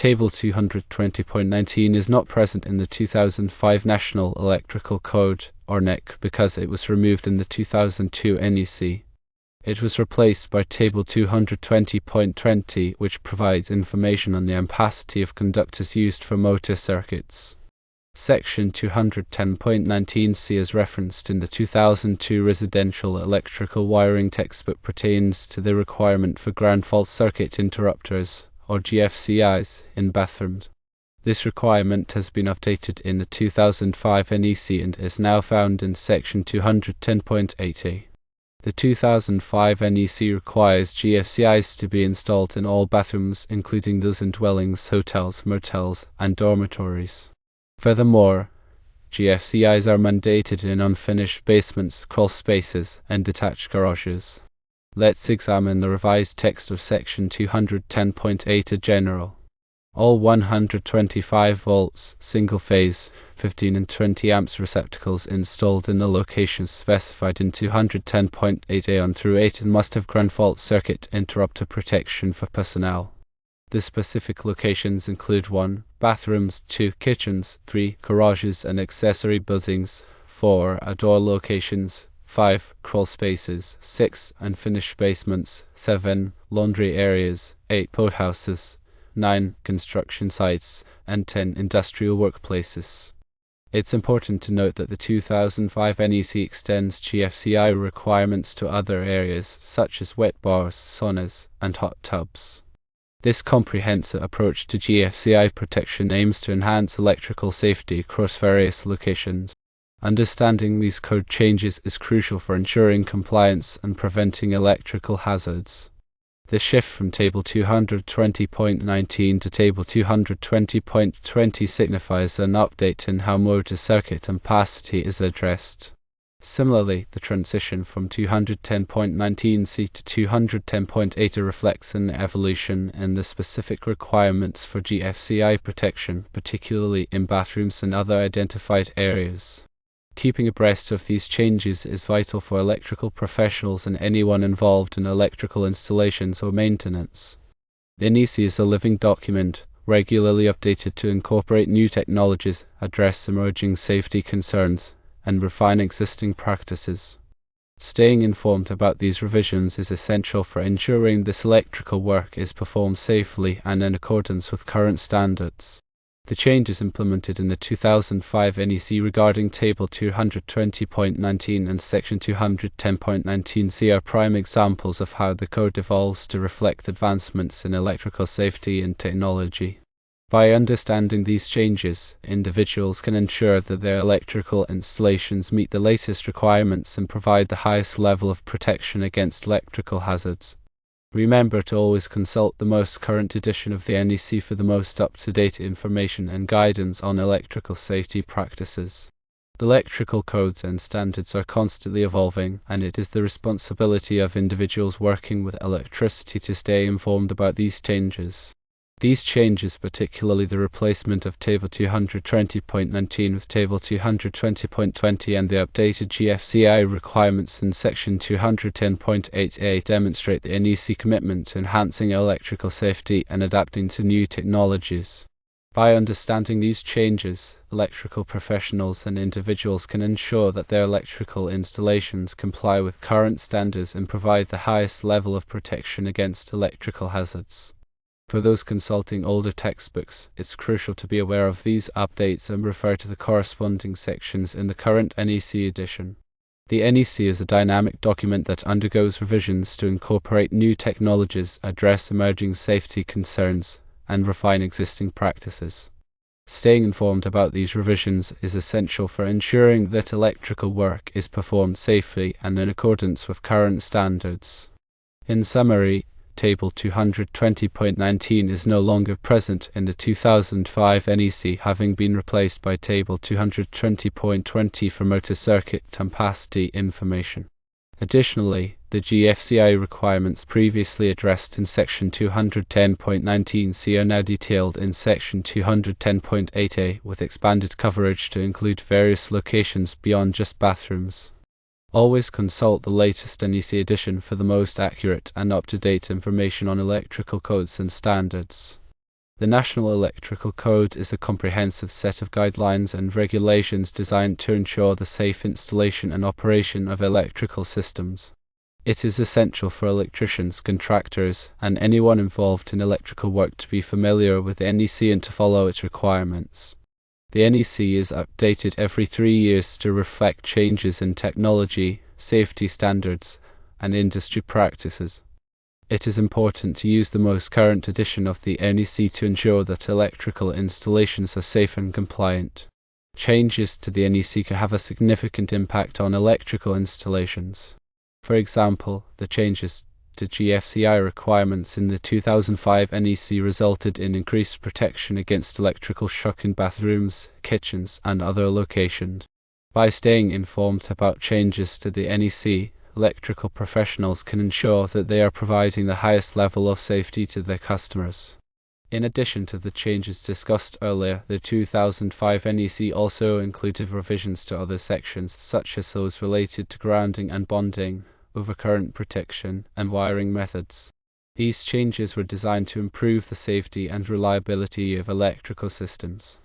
Table 220.19 is not present in the 2005 National Electrical Code, or NEC, because it was removed in the 2002 NEC. It was replaced by Table 220.20, which provides information on the ampacity of conductors used for motor circuits. Section 210.19c, as referenced in the 2002 Residential Electrical Wiring textbook, pertains to the requirement for ground fault circuit interrupters, or GFCIs, in bathrooms. This requirement has been updated in the 2005 NEC and is now found in Section 210.80. The 2005 NEC requires GFCIs to be installed in all bathrooms, including those in dwellings, hotels, motels, and dormitories. Furthermore, GFCIs are mandated in unfinished basements, crawl spaces, and detached garages. Let's examine the revised text of Section 210.8 General. All 125 volts, single-phase, 15 and 20 amps receptacles installed in the locations specified in 210.8a on through 8 must have ground fault circuit interrupter protection for personnel. The specific locations include 1. Bathrooms, 2. Kitchens, 3. Garages and accessory buildings, 4. Outdoor locations, 5. Crawl spaces, 6. Unfinished basements, 7. Laundry areas, 8. boathouses, 9. Construction sites, and 10. Industrial workplaces. It's important to note that the 2005 NEC extends GFCI requirements to other areas, such as wet bars, saunas, and hot tubs. This comprehensive approach to GFCI protection aims to enhance electrical safety across various locations. Understanding these code changes is crucial for ensuring compliance and preventing electrical hazards. The shift from Table 220.19 to Table 220.20 signifies an update in how motor circuit ampacity is addressed. Similarly, the transition from 210.19c to 210.8 reflects an evolution in the specific requirements for GFCI protection, particularly in bathrooms and other identified areas. Keeping abreast of these changes is vital for electrical professionals and anyone involved in electrical installations or maintenance. The NEC is a living document, regularly updated to incorporate new technologies, address emerging safety concerns, and refine existing practices. Staying informed about these revisions is essential for ensuring this electrical work is performed safely and in accordance with current standards. The changes implemented in the 2005 NEC regarding Table 220.19 and Section 210.19c are prime examples of how the code evolves to reflect advancements in electrical safety and technology. By understanding these changes, individuals can ensure that their electrical installations meet the latest requirements and provide the highest level of protection against electrical hazards. Remember to always consult the most current edition of the NEC for the most up-to-date information and guidance on electrical safety practices. The electrical codes and standards are constantly evolving, and it is the responsibility of individuals working with electricity to stay informed about these changes. These changes, particularly the replacement of Table 220.19 with Table 220.20 and the updated GFCI requirements in Section 210.8a, demonstrate the NEC commitment to enhancing electrical safety and adapting to new technologies. By understanding these changes, electrical professionals and individuals can ensure that their electrical installations comply with current standards and provide the highest level of protection against electrical hazards. For those consulting older textbooks, it's crucial to be aware of these updates and refer to the corresponding sections in the current NEC edition. The NEC is a dynamic document that undergoes revisions to incorporate new technologies, address emerging safety concerns, and refine existing practices. Staying informed about these revisions is essential for ensuring that electrical work is performed safely and in accordance with current standards. In summary, Table 220.19 is no longer present in the 2005 NEC, having been replaced by Table 220.20 for motor circuit ampacity information. Additionally, the GFCI requirements previously addressed in Section 210.19c are now detailed in Section 210.8a, with expanded coverage to include various locations beyond just bathrooms. Always consult the latest NEC edition for the most accurate and up-to-date information on electrical codes and standards. The National Electrical Code is a comprehensive set of guidelines and regulations designed to ensure the safe installation and operation of electrical systems. It is essential for electricians, contractors, and anyone involved in electrical work to be familiar with the NEC and to follow its requirements. The NEC is updated every 3 years to reflect changes in technology, safety standards, and industry practices. It is important to use the most current edition of the NEC to ensure that electrical installations are safe and compliant. Changes to the NEC can have a significant impact on electrical installations. For example, the changes to GFCI requirements in the 2005 NEC resulted in increased protection against electrical shock in bathrooms, kitchens, and other locations. By staying informed about changes to the NEC, electrical professionals can ensure that they are providing the highest level of safety to their customers. In addition to the changes discussed earlier, the 2005 NEC also included revisions to other sections, such as those related to grounding and bonding, overcurrent protection, and wiring methods. These changes were designed to improve the safety and reliability of electrical systems.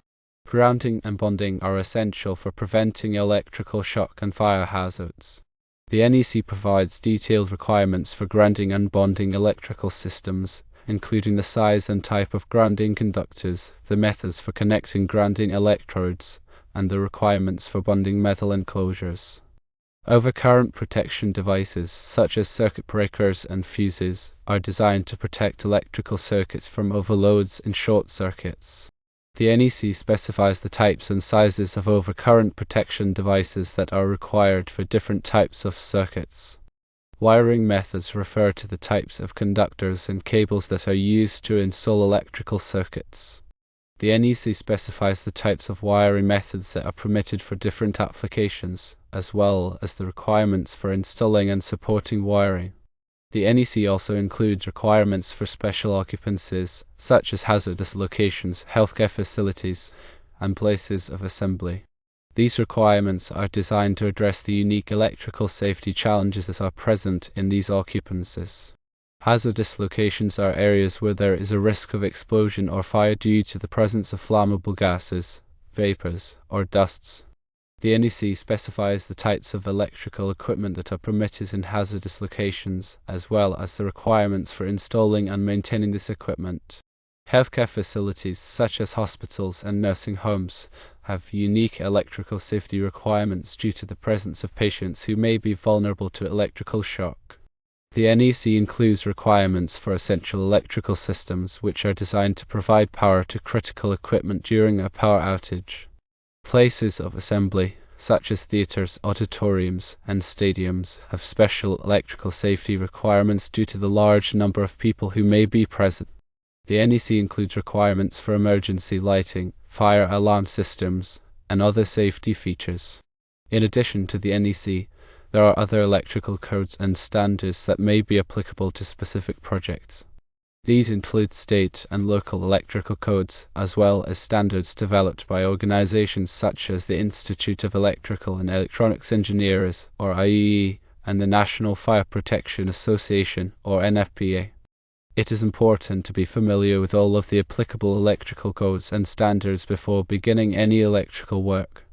Grounding and bonding are essential for preventing electrical shock and fire hazards. The NEC provides detailed requirements for grounding and bonding electrical systems, including the size and type of grounding conductors, the methods for connecting grounding electrodes, and the requirements for bonding metal enclosures. Overcurrent protection devices, such as circuit breakers and fuses, are designed to protect electrical circuits from overloads and short circuits. The NEC specifies the types and sizes of overcurrent protection devices that are required for different types of circuits. Wiring methods refer to the types of conductors and cables that are used to install electrical circuits. The NEC specifies the types of wiring methods that are permitted for different applications, as well as the requirements for installing and supporting wiring. The NEC also includes requirements for special occupancies, such as hazardous locations, healthcare facilities, and places of assembly. These requirements are designed to address the unique electrical safety challenges that are present in these occupancies. Hazardous locations are areas where there is a risk of explosion or fire due to the presence of flammable gases, vapors, or dusts. The NEC specifies the types of electrical equipment that are permitted in hazardous locations, as well as the requirements for installing and maintaining this equipment. Healthcare facilities, such as hospitals and nursing homes, have unique electrical safety requirements due to the presence of patients who may be vulnerable to electrical shock. The NEC includes requirements for essential electrical systems, which are designed to provide power to critical equipment during a power outage. Places of assembly, such as theaters, auditoriums, and stadiums, have special electrical safety requirements due to the large number of people who may be present. The NEC includes requirements for emergency lighting, fire alarm systems, and other safety features. In addition to the NEC, there are other electrical codes and standards that may be applicable to specific projects. These include state and local electrical codes, as well as standards developed by organizations such as the Institute of Electrical and Electronics Engineers, or IEE, and the National Fire Protection Association, or NFPA. It is important to be familiar with all of the applicable electrical codes and standards before beginning any electrical work.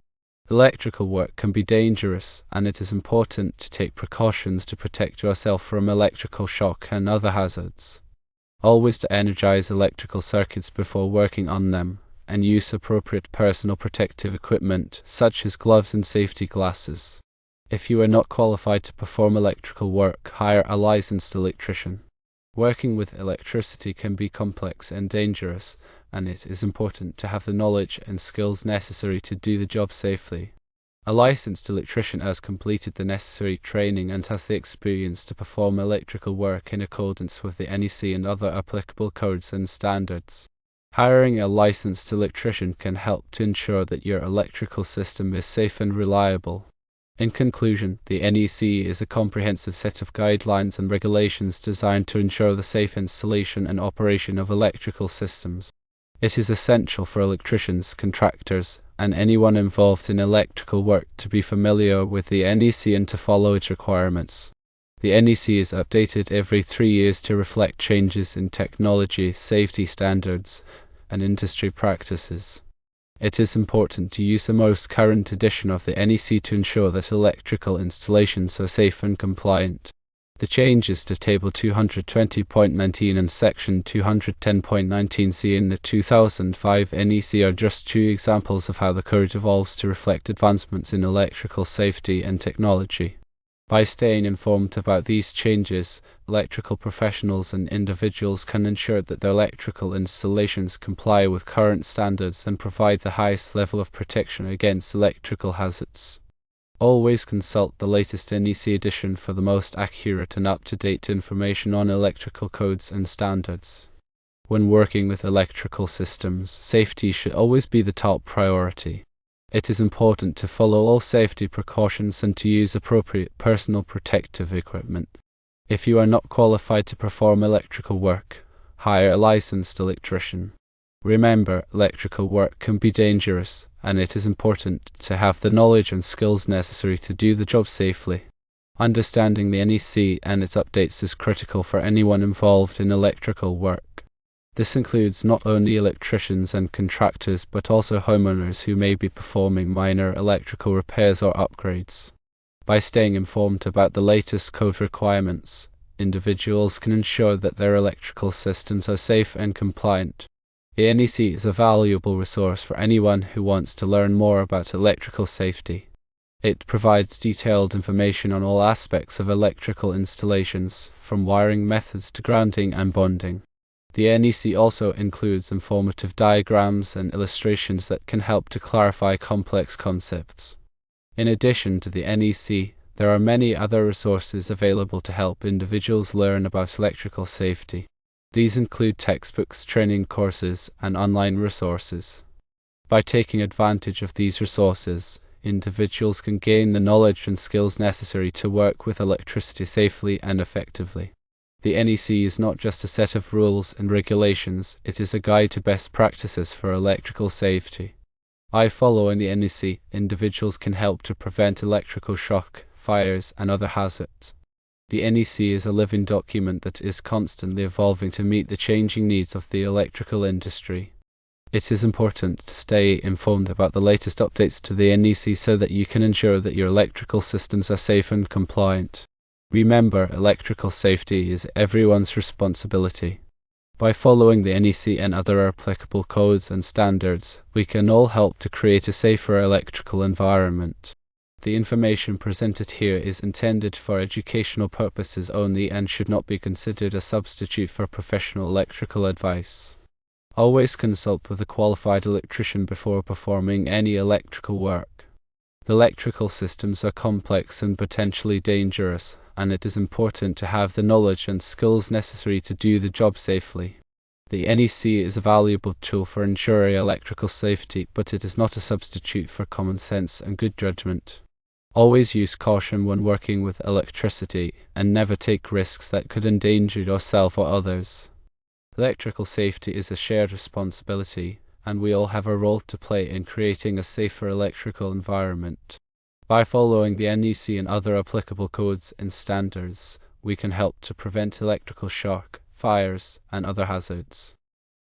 Electrical work can be dangerous, and it is important to take precautions to protect yourself from electrical shock and other hazards. Always to energize electrical circuits before working on them, and use appropriate personal protective equipment, such as gloves and safety glasses. If you are not qualified to perform electrical work, hire a licensed electrician. Working with electricity can be complex and dangerous, and it is important to have the knowledge and skills necessary to do the job safely. A licensed electrician has completed the necessary training and has the experience to perform electrical work in accordance with the NEC and other applicable codes and standards. Hiring a licensed electrician can help to ensure that your electrical system is safe and reliable. In conclusion, the NEC is a comprehensive set of guidelines and regulations designed to ensure the safe installation and operation of electrical systems. It is essential for electricians, contractors, and anyone involved in electrical work to be familiar with the NEC and to follow its requirements. The NEC is updated every 3 years to reflect changes in technology, safety standards, and industry practices. It is important to use the most current edition of the NEC to ensure that electrical installations are safe and compliant. The changes to Table 220.19 and Section 210.19c in the 2005 NEC are just two examples of how the code evolves to reflect advancements in electrical safety and technology. By staying informed about these changes, electrical professionals and individuals can ensure that their electrical installations comply with current standards and provide the highest level of protection against electrical hazards. Always consult the latest NEC edition for the most accurate and up-to-date information on electrical codes and standards. When working with electrical systems, safety should always be the top priority. It is important to follow all safety precautions and to use appropriate personal protective equipment. If you are not qualified to perform electrical work, hire a licensed electrician. Remember, electrical work can be dangerous, and it is important to have the knowledge and skills necessary to do the job safely. Understanding the NEC and its updates is critical for anyone involved in electrical work. This includes not only electricians and contractors but also homeowners who may be performing minor electrical repairs or upgrades. By staying informed about the latest code requirements, individuals can ensure that their electrical systems are safe and compliant. The NEC is a valuable resource for anyone who wants to learn more about electrical safety. It provides detailed information on all aspects of electrical installations, from wiring methods to grounding and bonding. The NEC also includes informative diagrams and illustrations that can help to clarify complex concepts. In addition to the NEC, there are many other resources available to help individuals learn about electrical safety. These include textbooks, training courses, and online resources. By taking advantage of these resources, individuals can gain the knowledge and skills necessary to work with electricity safely and effectively. The NEC is not just a set of rules and regulations, it is a guide to best practices for electrical safety. By following the NEC, individuals can help to prevent electrical shock, fires, and other hazards. The NEC is a living document that is constantly evolving to meet the changing needs of the electrical industry. It is important to stay informed about the latest updates to the NEC so that you can ensure that your electrical systems are safe and compliant. Remember, electrical safety is everyone's responsibility. By following the NEC and other applicable codes and standards, we can all help to create a safer electrical environment. The information presented here is intended for educational purposes only and should not be considered a substitute for professional electrical advice. Always consult with a qualified electrician before performing any electrical work. The electrical systems are complex and potentially dangerous, and it is important to have the knowledge and skills necessary to do the job safely. The NEC is a valuable tool for ensuring electrical safety, but it is not a substitute for common sense and good judgment. Always use caution when working with electricity, and never take risks that could endanger yourself or others. Electrical safety is a shared responsibility, and we all have a role to play in creating a safer electrical environment. By following the NEC and other applicable codes and standards, we can help to prevent electrical shock, fires, and other hazards.